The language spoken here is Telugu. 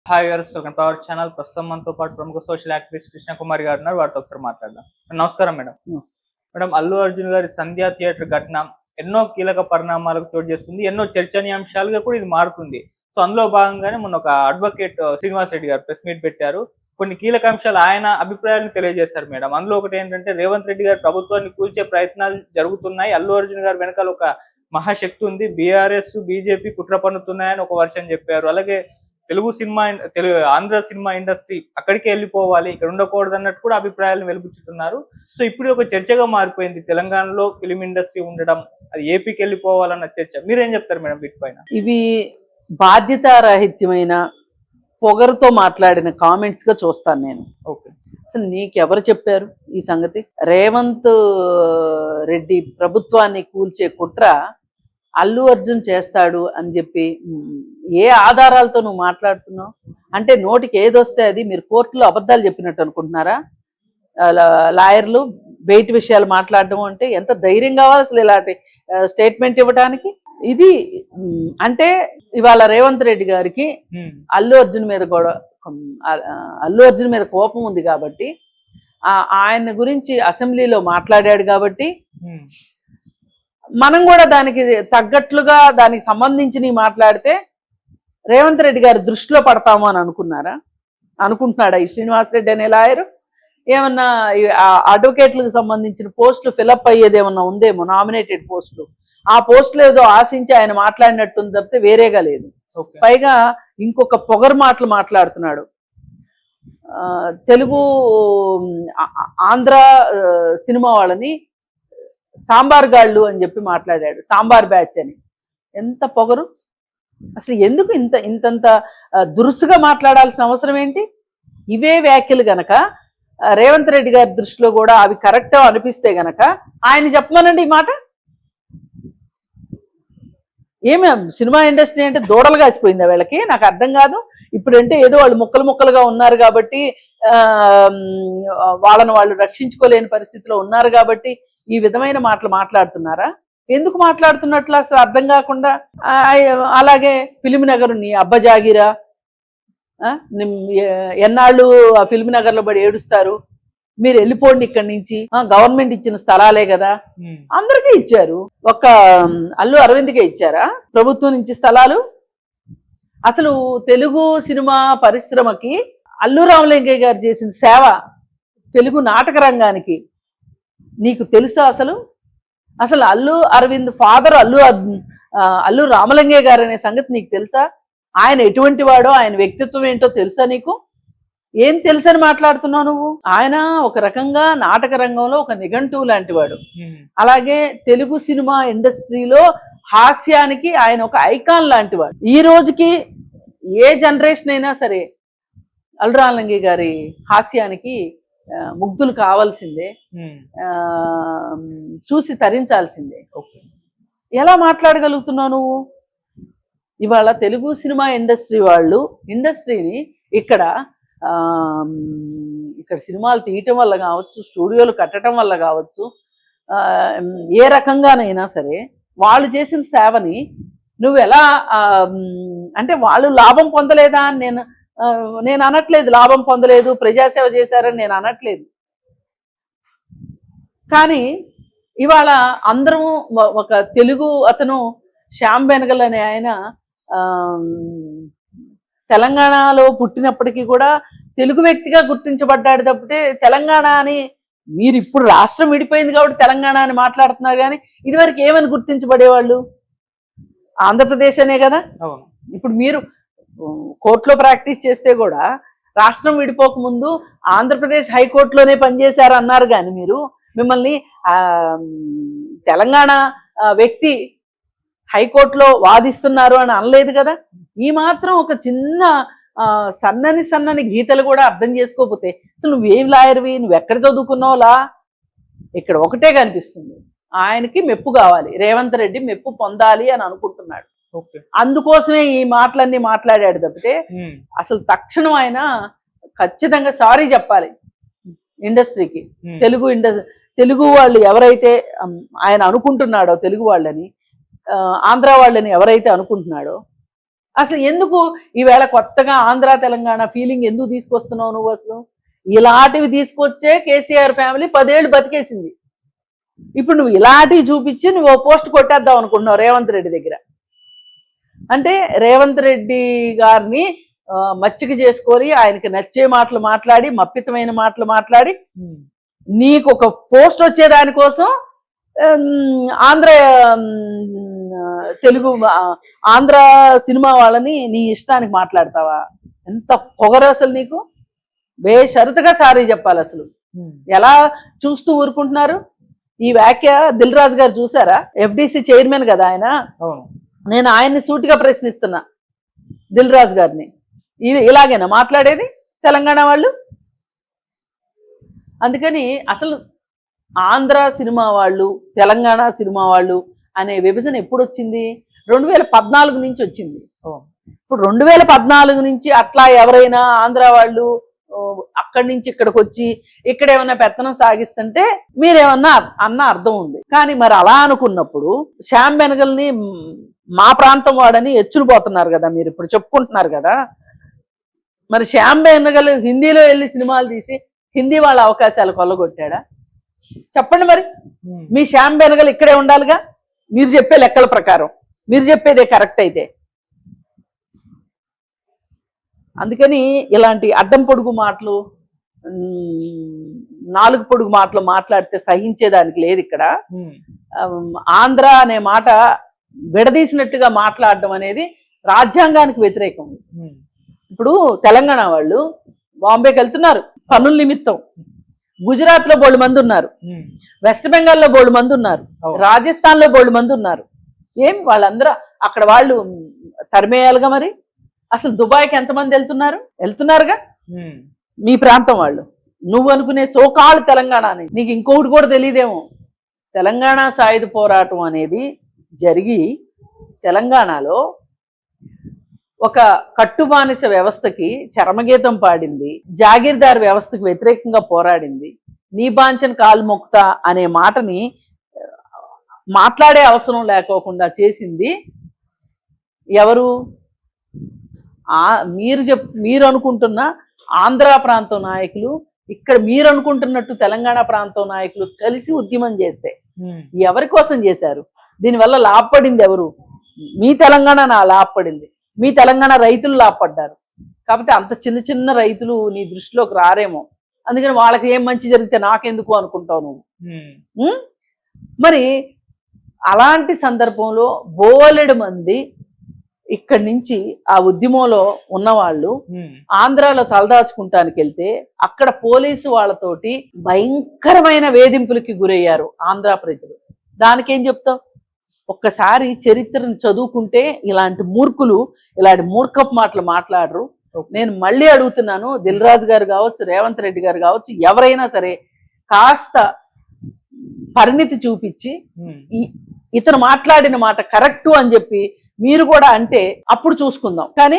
Hi viewers, welcome to our channel. ప్రస్తుతం మనతో పాటు ప్రముఖ సోషల్ యాక్టివిస్ట్ కృష్ణ కుమార్ గారు ఉన్నారు. వారితో ఒకసారి మాట్లాడదాం. నమస్కారం మేడం. మేడం, అల్లు అర్జున్ గారి సంధ్యా థియేటర్ ఘటన ఎన్నో కీలక పరిణామాలకు చోటు చేస్తుంది. ఎన్నో చర్చనీయాంశాలుగా కూడా ఇది మారుతుంది. సో అందులో భాగంగానే మొన్న ఒక అడ్వకేట్ శ్రీనివాస్ రెడ్డి గారు ప్రెస్ మీట్ పెట్టారు. కొన్ని కీలక అంశాలు ఆయన అభిప్రాయాలను తెలియజేశారు మేడం. అందులో ఒకటి ఏంటంటే, రేవంత్ రెడ్డి గారు ప్రభుత్వాన్ని కూల్చే ప్రయత్నాలు జరుగుతున్నాయి, అల్లు అర్జున్ గారి వెనకాల ఒక మహాశక్తి ఉంది, బీఆర్ఎస్ బీజేపీ కుట్ర పన్నుతున్నాయని ఒక వర్షన్ చెప్పారు. అలాగే ఆంధ్ర సినిమా ఇండస్ట్రీ అక్కడికే వెళ్ళిపోవాలి, ఇక్కడ ఉండకూడదు అన్నట్టు కూడా అభిప్రాయాలను వెలుపుచ్చుతున్నారు. సో ఇప్పుడు ఒక చర్చగా మారిపోయింది తెలంగాణలో ఫిలిం ఇండస్ట్రీ ఉండడం, అది ఏపీకి వెళ్ళిపోవాలన్న చర్చ. మీరేం చెప్తారు మేడం వీటిపైన? ఇవి బాధ్యతారాహిత్యమైన పొగరుతో మాట్లాడిన కామెంట్స్ గా చూస్తాను నేను. ఓకే, అసలు నీకెవరు చెప్పారు ఈ సంగతి? రేవంత్ రెడ్డి ప్రభుత్వాన్ని కూల్చే కుట్ర అల్లు అర్జున్ చేస్తాడు అని చెప్పి ఏ ఆధారాలతో నువ్వు మాట్లాడుతున్నావు? అంటే నోటికి ఏదొస్తే అది. మీరు కోర్టులో అబద్ధాలు చెప్పినట్టు అనుకుంటున్నారా? లాయర్లు బయట విషయాలు మాట్లాడడం అంటే ఎంత ధైర్యం కావాలి అసలు ఇలాంటి స్టేట్మెంట్ ఇవ్వడానికి? ఇది అంటే ఇవాళ రేవంత్ రెడ్డి గారికి అల్లు అర్జున్ మీద కోపం ఉంది కాబట్టి, ఆయన గురించి అసెంబ్లీలో మాట్లాడాడు కాబట్టి మనం కూడా దానికి తగ్గట్లుగా దానికి సంబంధించి మాట్లాడితే రేవంత్ రెడ్డి గారి దృష్టిలో పడతాము అని అనుకుంటున్నాడా ఈ శ్రీనివాస్ రెడ్డి అనే లాయరు? ఏమన్నా అడ్వకేట్లకు సంబంధించిన పోస్టులు ఫిలప్ అయ్యేది ఏమన్నా ఉందేమో, నామినేటెడ్ పోస్టులు. ఆ పోస్టులు ఏదో ఆశించి ఆయన మాట్లాడినట్టుంది తప్పితే వేరేగా లేదు. పైగా ఇంకొక పొగరు మాటలు మాట్లాడుతున్నాడు. తెలుగు ఆంధ్ర సినిమా వాళ్ళని సాంబార్ గాళ్ళు అని చెప్పి మాట్లాడాడు, సాంబార్ బ్యాచ్ అని. ఎంత పొగరు అసలు! ఎందుకు ఇంతంత దురుసుగా మాట్లాడాల్సిన అవసరం ఏంటి? ఇవే వ్యాఖ్యలు గనక రేవంత్ రెడ్డి గారి దృష్టిలో కూడా అవి కరెక్ట్ అనిపిస్తే గనక ఆయన చెప్పమనండి ఈ మాట. ఏమి సినిమా ఇండస్ట్రీ అంటే దూడలుగా కాసిపోయిందా వీళ్ళకి? నాకు అర్థం కాదు. ఇప్పుడంటే ఏదో వాళ్ళు ముక్కలుగా ఉన్నారు కాబట్టి, వాళ్ళని వాళ్ళు రక్షించుకోలేని పరిస్థితిలో ఉన్నారు కాబట్టి ఈ విధమైన మాటలు మాట్లాడుతున్నారా? ఎందుకు మాట్లాడుతున్నట్లు అసలు అర్థం కాకుండా. అలాగే ఫిలిం నగర్ నీ అబ్బజాగిరా, ఎన్నాళ్ళు ఆ ఫిలిం నగర్లో పడి ఏడుస్తారు? మీరు వెళ్ళిపోండి ఇక్కడి నుంచి, గవర్నమెంట్ ఇచ్చిన స్థలాలే కదా, అందరికీ ఇచ్చారు, ఒక్క అల్లు అరవింద్కే ఇచ్చారా ప్రభుత్వం నుంచి స్థలాలు? అసలు తెలుగు సినిమా పరిశ్రమకి అల్లు రామలింగయ్య గారు చేసిన సేవ తెలుగు నాటక రంగానికి నీకు తెలుసా? అసలు అల్లు అరవింద్ ఫాదర్ అల్లు రామలింగయ్య గారు అనే సంగతి నీకు తెలుసా? ఆయన ఎటువంటి వాడో, ఆయన వ్యక్తిత్వం ఏంటో తెలుసా నీకు? ఏం తెలుసని మాట్లాడుతున్నావు నువ్వు? ఆయన ఒక రకంగా నాటక రంగంలో ఒక నిఘంటువు లాంటి వాడు. అలాగే తెలుగు సినిమా ఇండస్ట్రీలో హాస్యానికి ఆయన ఒక ఐకాన్ లాంటి వాడు. ఈ రోజుకి ఏ జనరేషన్ అయినా సరే అల్లు రామలింగయ్య గారి హాస్యానికి ముగ్ధులు కావాల్సిందే, చూసి తరించాల్సిందే. ఎలా మాట్లాడగలుగుతున్నావు నువ్వు? ఇవాళ తెలుగు సినిమా ఇండస్ట్రీ వాళ్ళు ఇండస్ట్రీని ఇక్కడ సినిమాలు తీయటం వల్ల కావచ్చు, స్టూడియోలు కట్టడం వల్ల కావచ్చు, ఏ రకంగానైనా సరే వాళ్ళు చేసిన సేవని నువ్వు ఎలా అంటే వాళ్ళు లాభం పొందలేదా అని నేను అనట్లేదు. లాభం పొందలేదు, ప్రజాసేవ చేశారని నేను అనట్లేదు. కానీ ఇవాళ అందరము ఒక తెలుగు అతను శ్యామ్ బెనగల్ అనే ఆయన తెలంగాణలో పుట్టినప్పటికీ కూడా తెలుగు వ్యక్తిగా గుర్తించబడ్డాడు తప్పితే తెలంగాణ అని మీరు ఇప్పుడు రాష్ట్రం విడిపోయింది కాబట్టి తెలంగాణ అని మాట్లాడుతున్నారు. కానీ ఇదివరకు ఏమని గుర్తించబడేవాళ్ళు? ఆంధ్రప్రదేశ్ అనే కదా. ఇప్పుడు మీరు కోర్టులో ప్రాక్టీస్ చేస్తే కూడా రాష్ట్రం విడిపోక ముందు ఆంధ్రప్రదేశ్ హైకోర్టులోనే పనిచేశారు అన్నారు. కానీ మీరు మిమ్మల్ని తెలంగాణ వ్యక్తి హైకోర్టులో వాదిస్తున్నారు అని అనలేదు కదా. ఈ మాత్రం ఒక చిన్న సన్నని గీతలు కూడా అర్థం చేసుకోకపోతే అసలు నువ్వేం లాయర్వి, నువ్వు ఎక్కడ చదువుకున్నావులా? ఇక్కడ ఒకటే కనిపిస్తుంది, ఆయనకి మెప్పు కావాలి, రేవంత్ రెడ్డి మెప్పు పొందాలి అని అనుకుంటున్నాడు. అందుకోసమే ఈ మాటలన్నీ మాట్లాడాడు తప్పితే అసలు తక్షణం ఆయన ఖచ్చితంగా సారీ చెప్పాలి ఇండస్ట్రీకి. తెలుగు వాళ్ళు ఎవరైతే ఆయన అనుకుంటున్నాడో, తెలుగు వాళ్ళని ఆంధ్ర వాళ్ళని ఎవరైతే అనుకుంటున్నాడో అసలు ఎందుకు ఈవేళ కొత్తగా ఆంధ్ర తెలంగాణ ఫీలింగ్ ఎందుకు తీసుకొస్తున్నావు నువ్వు? అసలు ఇలాంటివి తీసుకొచ్చే కేసీఆర్ ఫ్యామిలీ 10 ఏళ్ళు బతికేసింది. ఇప్పుడు నువ్వు ఇలాంటివి చూపించి నువ్వు పోస్ట్ కొట్టేద్దాం అనుకుంటున్నావు రేవంత్ రెడ్డి దగ్గర. అంటే రేవంత్ రెడ్డి గారిని మచ్చిక చేసుకొని ఆయనకి నచ్చే మాటలు మాట్లాడి, మప్పితమైన మాటలు మాట్లాడి, నీకు ఒక పోస్ట్ వచ్చే దానికోసం ఆంధ్ర తెలుగు ఆంధ్ర సినిమా వాళ్ళని నీ ఇష్టానికి మాట్లాడతావా? ఎంత పొగరు అసలు నీకు! బేషరతుగా సారీ చెప్పాలి. అసలు ఎలా చూస్తూ ఊరుకుంటున్నారు? ఈ వ్యాఖ్య దిల్ రాజు గారు చూసారా? ఎఫ్డిసి చైర్మన్ కదా ఆయన. నేను ఆయన్ని సూటిగా ప్రశ్నిస్తున్నా, దిల్ రాజు గారిని. ఇలాగేనా మాట్లాడేది తెలంగాణ వాళ్ళు? అందుకని అసలు ఆంధ్ర సినిమా వాళ్ళు, తెలంగాణ సినిమా వాళ్ళు అనే విభజన ఎప్పుడు వచ్చింది? 2014 నుంచి వచ్చింది. ఇప్పుడు 2014 నుంచి అట్లా ఎవరైనా ఆంధ్ర వాళ్ళు అక్కడి నుంచి ఇక్కడికి వచ్చి ఇక్కడ ఏమన్నా పెత్తనం సాగిస్తుంటే మీరేమన్నా అన్న అర్థం ఉంది. కానీ మరి అలా అనుకున్నప్పుడు శ్యామ్ బెనగల్ని మా ప్రాంతం వాడని ఎచ్చులుపోతున్నారు కదా మీరు, ఇప్పుడు చెప్పుకుంటున్నారు కదా. మరి శ్యామ్ బెనగల్ హిందీలో వెళ్ళి సినిమాలు తీసి హిందీ వాళ్ళ అవకాశాలు కొల్లగొట్టాడా? చెప్పండి మరి. మీ శ్యామ్ బెనగల్ ఇక్కడే ఉండాలిగా మీరు చెప్పే లెక్కల ప్రకారం, మీరు చెప్పేదే కరెక్ట్ అయితే. అందుకని ఇలాంటి అడ్డం పొడుగు మాటలు, నాలుగు పొడుగు మాటలు మాట్లాడితే సహించేదానికి లేదు ఇక్కడ. ఆంధ్ర అనే మాట విడదీసినట్టుగా మాట్లాడడం అనేది రాజ్యాంగానికి వ్యతిరేకం. ఇప్పుడు తెలంగాణ వాళ్ళు బాంబేకి వెళ్తున్నారు పనుల నిమిత్తం, గుజరాత్ లో బోల్డు మంది ఉన్నారు, వెస్ట్ బెంగాల్లో బోల్డు మంది ఉన్నారు, రాజస్థాన్ లో బోల్డు మంది ఉన్నారు. ఏం వాళ్ళందరూ అక్కడ వాళ్ళు తరిమేయాలిగా మరి. అసలు దుబాయ్కి ఎంతమంది వెళ్తున్నారుగా మీ ప్రాంతం వాళ్ళు. నువ్వు అనుకునే సోకాళ్ళు తెలంగాణ అని నీకు ఇంకొకటి కూడా తెలియదేమో. తెలంగాణ సాయుధ పోరాటం అనేది జరిగి తెలంగాణలో ఒక కట్టుబానిస వ్యవస్థకి చరమగీతం పాడింది, జాగీర్దార్ వ్యవస్థకు వ్యతిరేకంగా పోరాడింది. నీ బాంచన్ కాలు మొక్తా అనే మాటని మాట్లాడే అవసరం లేకోకుండా చేసింది ఎవరు? మీరు అనుకుంటున్న ఆంధ్ర ప్రాంతం నాయకులు, ఇక్కడ మీరు అనుకుంటున్నట్టు తెలంగాణ ప్రాంతం నాయకులు కలిసి ఉద్యమం చేస్తే ఎవరి కోసం చేశారు? దీనివల్ల లాభపడింది ఎవరు? మీ తెలంగాణ లాభపడింది, మీ తెలంగాణ రైతులు లాభపడ్డారు. కాబట్టి అంత చిన్న చిన్న రైతులు నీ దృష్టిలోకి రారేమో. అందుకని వాళ్ళకి ఏం మంచి జరిగితే నాకెందుకు అనుకుంటావు నువ్వు. మరి అలాంటి సందర్భంలో బోలెడు మంది ఇక్కడి నుంచి ఆ ఉద్యమంలో ఉన్నవాళ్ళు ఆంధ్రాలో తలదాచుకుంటానికి వెళ్తే అక్కడ పోలీసు వాళ్ళతోటి భయంకరమైన వేధింపులకి గురయ్యారు ఆంధ్ర ప్రజలు. దానికేం చెప్తావు? ఒక్కసారి చరిత్రను చదువుకుంటే ఇలాంటి మూర్ఖులు ఇలాంటి మూర్ఖపు మాటలు మాట్లాడరు. నేను మళ్ళీ అడుగుతున్నాను, దిల్ రాజు గారు కావచ్చు, రేవంత్ రెడ్డి గారు కావచ్చు, ఎవరైనా సరే కాస్త పరిణితి చూపించి ఇతను మాట్లాడిన మాట కరెక్టు అని చెప్పి మీరు కూడా అంటే అప్పుడు చూసుకుందాం. కానీ